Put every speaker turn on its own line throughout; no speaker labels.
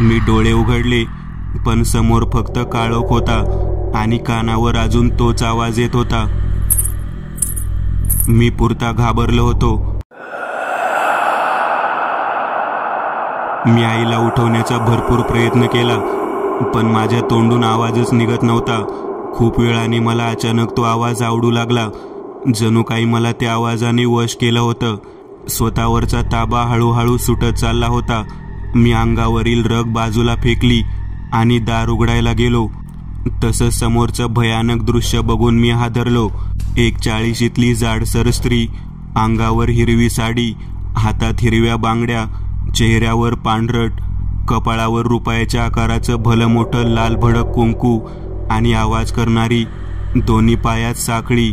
मी डोळे उघडले, पण समोर फक्त काळोख होता आणि कानावर अजून तोच आवाज येत होता. मी पुरता घाबरलो होतो. मी आईला उठवण्याचा भरपूर प्रयत्न केला, पण माझ्या तोंडून आवाजच निघत नव्हता. खूप वेळाने मला अचानक तो आवाज आवडू लागला. जणू काही मला त्या आवाजाने वश केलं होतं. स्वतःवरचा ताबा हळूहळू सुटत चालला होता. मी अंगावरील रग बाजूला फेकली आणि दार उघडायला गेलो. तसंच समोरचं भयानक दृश्य बघून मी हादरलो. एक 40शीतली जाडसर स्त्री, अंगावर हिरवी साडी, हातात हिरव्या बांगड्या, चेहऱ्यावर पांढरट, कपाळावर रुपयाच्या आकाराचं भलं मोठं लाल भडक कुंकू आणि आवाज करणारी, दोन्ही पायात साखळी,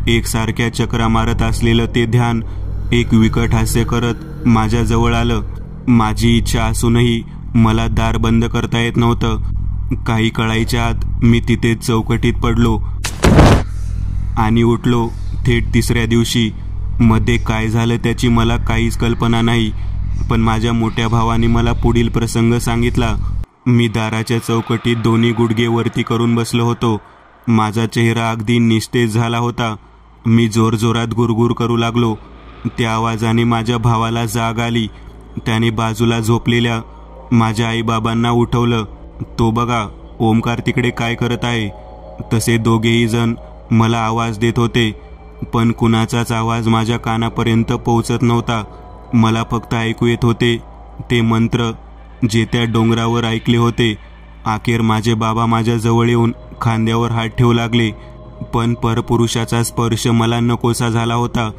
एकसारख्या चक्रा मारत असलेलं ते ध्यान एक विकट हास्य करत माझ्याजवळ आलं. माझी इच्छा असूनही मला दार बंद करता येत नव्हतं. काही कळायच्या आत मी तिथेच चौकटीत पडलो आणि उठलो थेट 3ऱ्या दिवशी. मध्ये काय झालं त्याची मला काहीच कल्पना नाही, पण माझ्या मोठ्या भावाने मला पुढील प्रसंग सांगितला. मी दाराच्या चौकटीत दोन्ही गुडघे वरती करून बसलो होतो. माझा चेहरा अगदी निस्तेज झाला होता. मी जोरजोरात गुरगुर करू लागलो. त्या आवाजाने माझ्या भावाला जाग आली. त्याने बाजूला झोपलेल्या माझ्या आईबाबांना उठवलं. तो बघा, ओमकार तिकडे काय करत आहे. तसे दोघेही जण मला आवाज देत होते, पण कुणाचाच आवाज माझ्या कानापर्यंत पोहोचत नव्हता. मला फक्त ऐकू येत होते ते मंत्र जे त्या डोंगरावर ऐकले होते. अखेर माझे बाबा माझ्या जवळ येऊन खांद्यावर हात ठेवू लागले, पण परपुरुषाचा स्पर्श मला नकोसा झाला होता.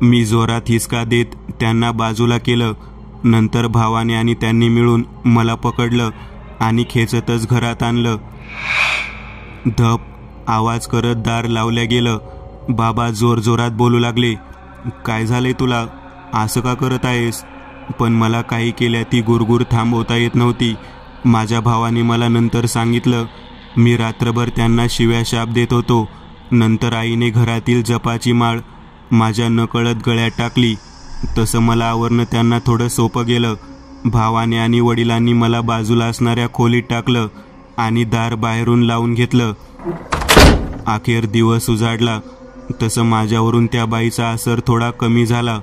मी जोरात हिसका देत त्यांना बाजूला केलं. नंतर भावाने आणि त्यांनी मिळून मला पकडलं आणि खेचतच घरात आणलं. धप आवाज करत दार लावल्या गेलं. बाबा जोरजोरात बोलू लागले, काय झालंय तुला, असं का करत आहेस. पण मला काही केल्या ती गुरगुर थांबवता येत नव्हती. माझ्या भावाने मला नंतर सांगितलं, मी रात्रभर त्यांना शिव्या शाप देत होतो. नंतर आईने घरातील जपाची माळ माझ्या नकळत गळ्यात टाकली. तसं मला आवरणं त्यांना थोडं सोपं गेलं. भावाने आणि वडिलांनी मला बाजूला असणाऱ्या खोलीत टाकलं आणि दार बाहेरून लावून घेतलं. अखेर दिवस उजाडला. तसं माझ्यावरून त्या बाईचा असर थोडा कमी झाला.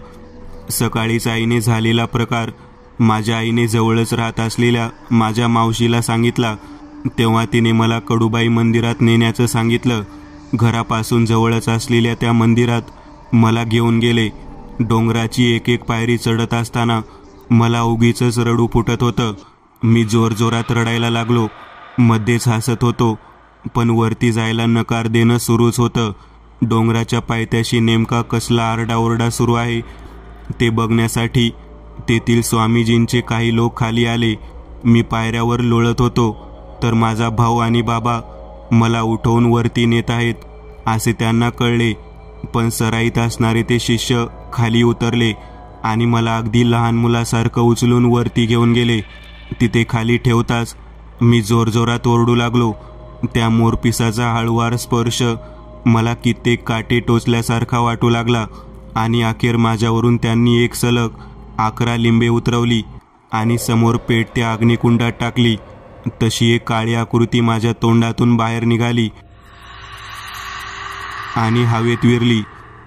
सकाळीच आईने झालेला प्रकार माझ्या आईने जवळच राहत असलेल्या माझ्या मावशीला सांगितला. तेव्हा तिने मला कडूबाई मंदिरात नेण्याचं सांगितलं. घरापासून जवळच असलेल्या त्या मंदिरात मला घेऊन गेले. डोंगराची एक एक पायरी चढत असताना मला उगीचच रडू फुटत होतं. मी जोरजोरात रडायला लागलो. मध्येच हसत होतो, पण वरती जायला नकार देणं सुरूच होतं. डोंगराच्या पायथ्याशी नेमका कसला आरडाओरडा सुरू आहे ते बघण्यासाठी तेथील स्वामीजींचे काही लोक खाली आले. मी पायऱ्यावर लोळत होतो, तर माझा भाऊ आणि बाबा मला उठवून वरती नेत आहेत असे त्यांना कळले. पण सराईत असणारे ते शिष्य खाली उतरले आणि मला अगदी लहान मुलासारखं उचलून वरती घेऊन गेले. तिथे खाली ठेवताच मी जोरजोरात ओरडू लागलो. त्या मोरपिसाचा हळुवार स्पर्श मला कित्येक काटे टोचल्यासारखा वाटू लागला आणि अखेर माझ्यावरून त्यांनी एक सलग 11 लिंबे उतरवली आणि समोर पेटत्या अग्निकुंडात टाकली. तशी एक काळी आकृती माझ्या तोंडातून बाहेर निघाली आणि हवेत विरली.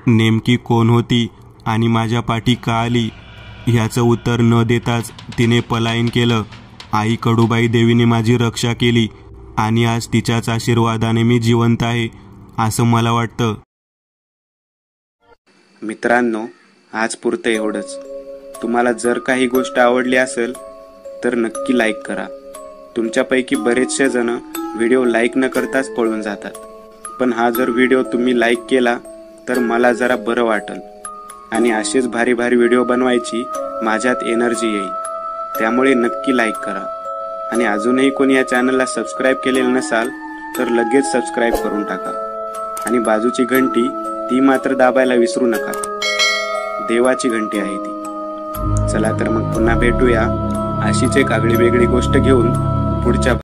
नेमकी कोण होती आणि माझ्या पाठी का आली ह्याचं उत्तर न देताच तिने पलायन केलं. आई कडूबाई देवीने माझी रक्षा केली आणि आज तिच्याच आशीर्वादाने मी जिवंत आहे असं मला वाटतं.
मित्रांनो, आज पुरतं एवढंच. तुम्हाला जर काही गोष्ट आवडली असेल तर नक्की लाईक करा. तुमच्यापैकी बरेचसे जण व्हिडिओ लाईक न करताच पळून जातात, पण हा जर व्हिडिओ तुम्ही लाईक केला तर मला जरा बरं वाटेल आणि असेच भारी भारी व्हिडिओ बनवायची माझ्यात एनर्जी येईल. त्यामुळे नक्की लाईक करा. आणि अजूनही कोणी या चॅनलला सबस्क्राईब केलेलं नसाल तर लगेच सबस्क्राईब करून टाका. आणि बाजूची घंटी ती मात्र दाबायला विसरू नका. देवाची घंटी आहे ती. चला तर मग पुन्हा भेटूया अशीच एक आगळी वेगळी गोष्ट घेऊन पुढच्या